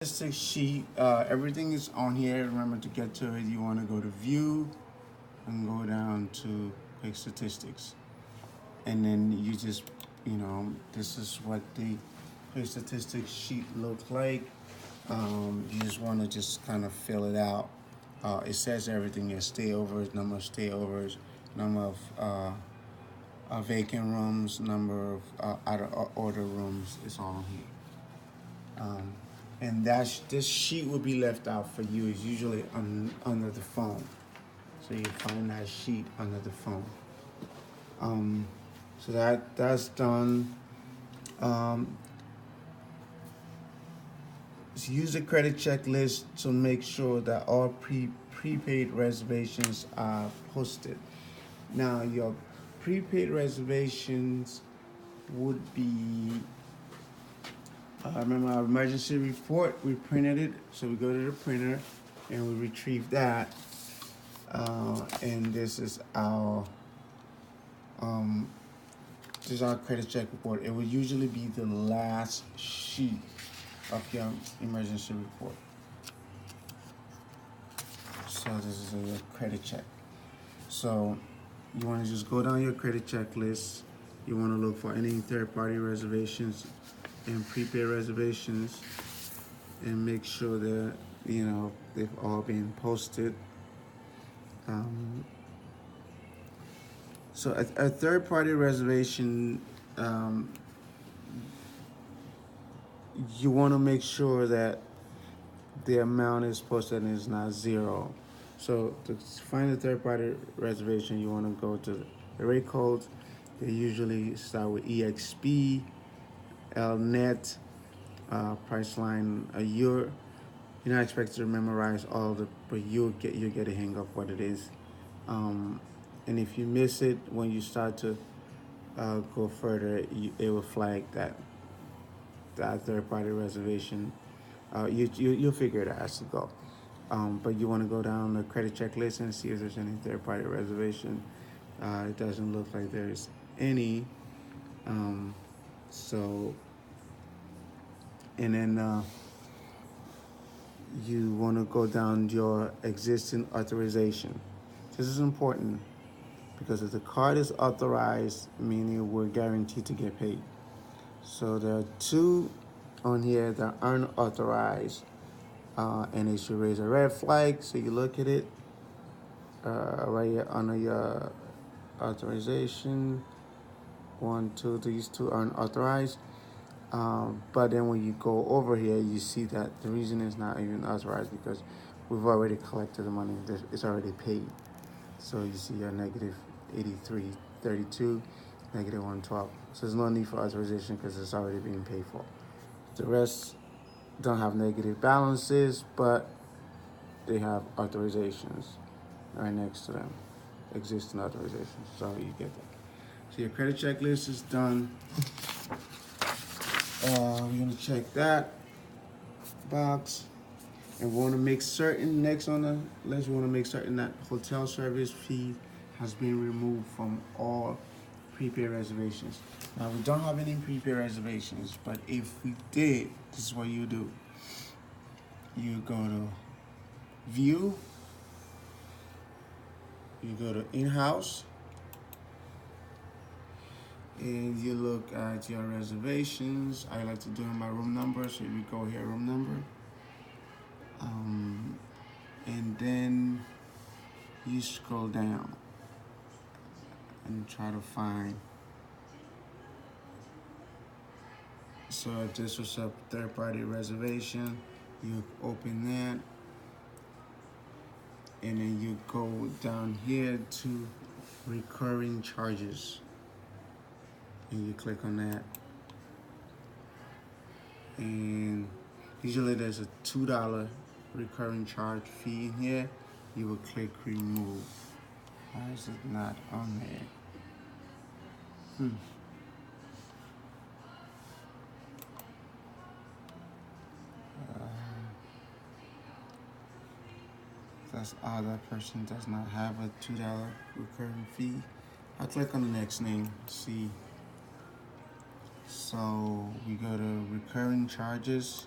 Statistic sheet, everything is on here. Remember to get to it, you want to go to view and go down to quick statistics. And then you just, this is what the quick statistics sheet looks like. You just want to just kind of fill it out. It says everything here: stayovers, number of stayovers, number of vacant rooms, number of out of order rooms. It's all on here. And this sheet will be left out for you. It's usually under the phone, so you find that sheet under the phone. So that's done. So use a credit checklist to make sure that all prepaid reservations are posted. Now your prepaid reservations would be. Remember our emergency report? We printed it, so we go to the printer and we retrieve that. And this is our credit check report. It will usually be the last sheet of your emergency report. So this is a credit check. So you want to just go down your credit checklist. You want to look for any third-party reservations and prepaid reservations, and make sure that they've all been posted. So a third-party reservation, you want to make sure that the amount is posted and is not zero. So to find a third-party reservation, you want to go to the rate codes. They usually start with EXP, LNet, Priceline. You're not expected to memorize all of it, but you'll get a hang of what it is. And if you miss it when you start to go further, it will flag that third-party reservation. You'll figure it out as you go. But you want to go down the credit checklist and see if there's any third-party reservation. It doesn't look like there's any. And then you want to go down your existing authorization. This is important because if the card is authorized, meaning we're guaranteed to get paid. So there are two on here that aren't authorized, and it should raise a red flag. So you look at it right here under your authorization. 1, 2, these two aren't authorized. But then when you go over here, you see that the reason it's not even authorized because we've already collected the money. It's already paid. So you see a negative 83.32, negative 112. So there's no need for authorization because it's already being paid for. The rest don't have negative balances, but they have authorizations right next to them, existing authorizations. So you get that. So your credit checklist is done. We're gonna check that box, and we want to make certain next on the list. We want to make certain that hotel service fee has been removed from all prepaid reservations. Now we don't have any prepaid reservations, but if we did, this is what you do. You go to view. You go to in-house. And you look at your reservations. I like to do it by room number, so you go here, room number. And then you scroll down and try to find. So if this was a third-party reservation, you open that. And then you go down here to recurring charges. And you click on that, and usually there's a $2 recurring charge fee in here. You will click remove. Why is it not on there? That's odd. That person does not have a $2 recurring fee. I'll click on the next name, see. So we go to recurring charges,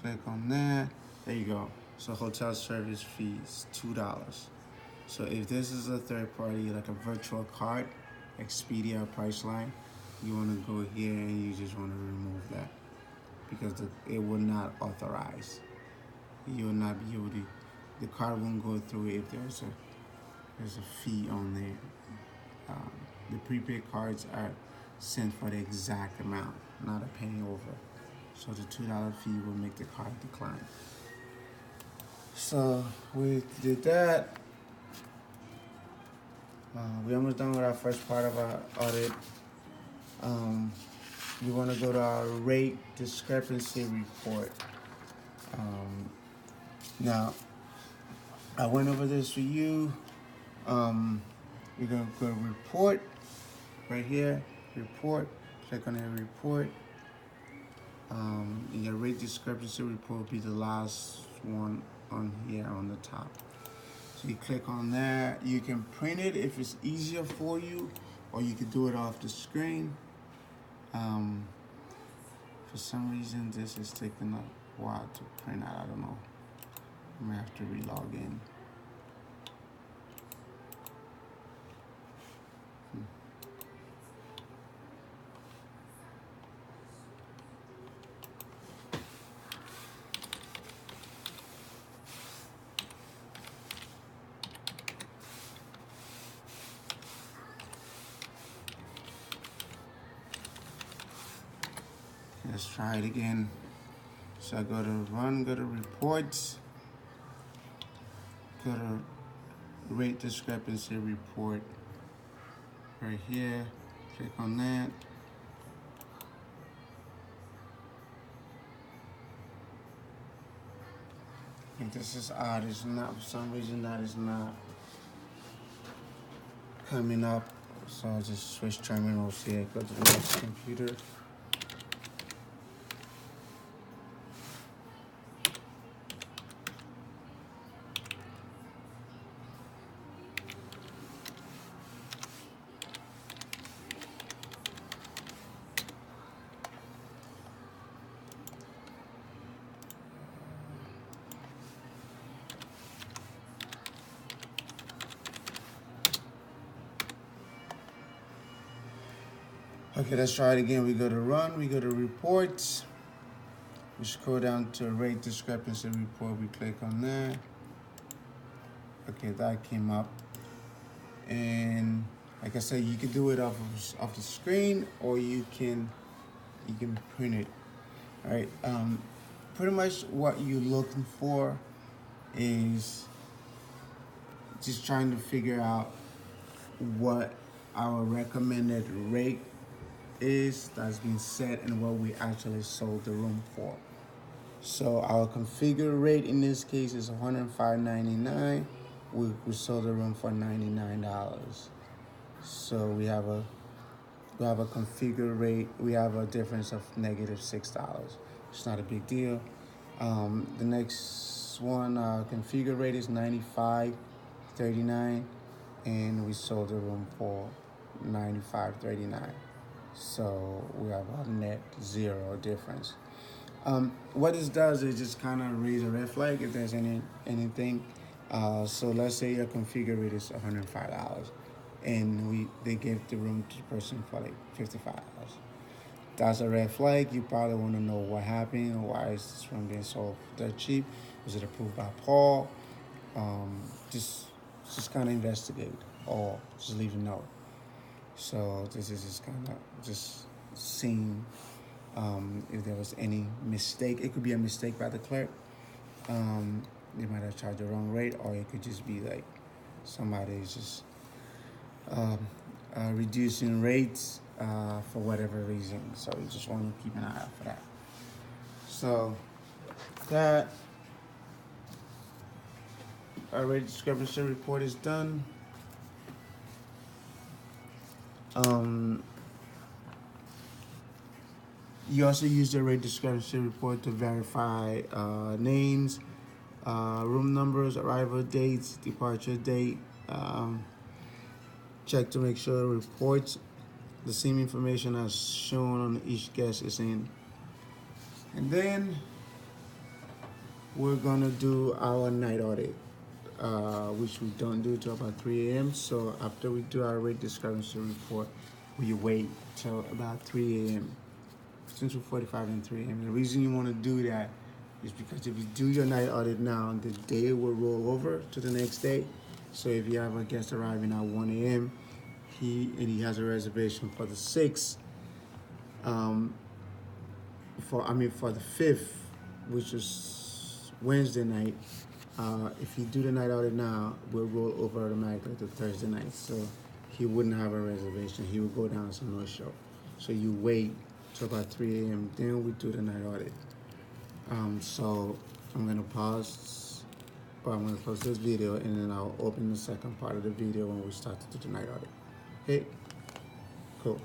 Click on that. There you go. So hotel service fees, $2. So if this is a third party, like a virtual card, Expedia, Priceline, you want to go here and you just want to remove that because it will not authorize. You will not be able to. The card won't go through if there's a fee on there. The prepaid cards are sent for the exact amount, not a penny over. So the $2 fee will make the card decline. So we did that. We're almost done with our first part of our audit. We want to go to our rate discrepancy report. Now, I went over this for you. We're going to go to report right here, report, click on the report. Your rate discrepancy report will be the last one on here on the top. So you click on that. You can print it if it's easier for you, or you can do it off the screen. For some reason, this is taking a while to print out. I don't know. I'm gonna have to re-log in. Let's try it again. So I go to run, go to reports, go to rate discrepancy report right here. Click on that. And this is odd. It's not, for some reason, that is not coming up. So I'll just switch terminals here. Go to the next computer. Okay, let's try it again. We go to run, we go to reports. We scroll down to rate discrepancy report. We click on that. Okay, that came up. And like I said, you can do it off the screen, or you can print it. All right. Pretty much what you're looking for is just trying to figure out what our recommended rate is that's been set and what we actually sold the room for. So our configure rate in this case is $105.99. We sold the room for $99. So we have a configure rate. We have a difference of -$6. It's not a big deal. The next one, configure rate is $95.39, and we sold the room for $95.39. So we have a net zero difference. What this does is just kind of raise a red flag if there's anything. So let's say your configure rate is $105, and they gave the room to the person for like $55. That's a red flag. You probably want to know what happened. Why is this room being sold that cheap? Was it approved by Paul? Just kind of investigate, or just leave a note. So this is just kind of just seeing if there was any mistake. It could be a mistake by the clerk. They might have charged the wrong rate, or it could just be like somebody is just reducing rates for whatever reason. So you just want to keep an eye out for that. So that our rate discrepancy report is done. You also use the rate discrepancy report to verify names, room numbers, arrival dates, departure date. Check to make sure reports the same information as shown on each guest is in. And then we're gonna do our night audit, which we don't do till about 3 a.m. So after we do our rate discrepancy report, we wait till about 3 a.m. between 2:45 and 3 a.m. The reason you want to do that is because if you do your night audit now, the day will roll over to the next day. So if you have a guest arriving at 1 a.m., he has a reservation for the 6th, for the 5th, which is Wednesday night. If you do the night audit now, we'll roll over automatically to Thursday night. So he wouldn't have a reservation. He would go down as a no-show. So you wait till about 3 a.m. Then we do the night audit. So I'm gonna pause, but I'm gonna close this video and then I'll open the second part of the video when we start to do the night audit. Okay, cool.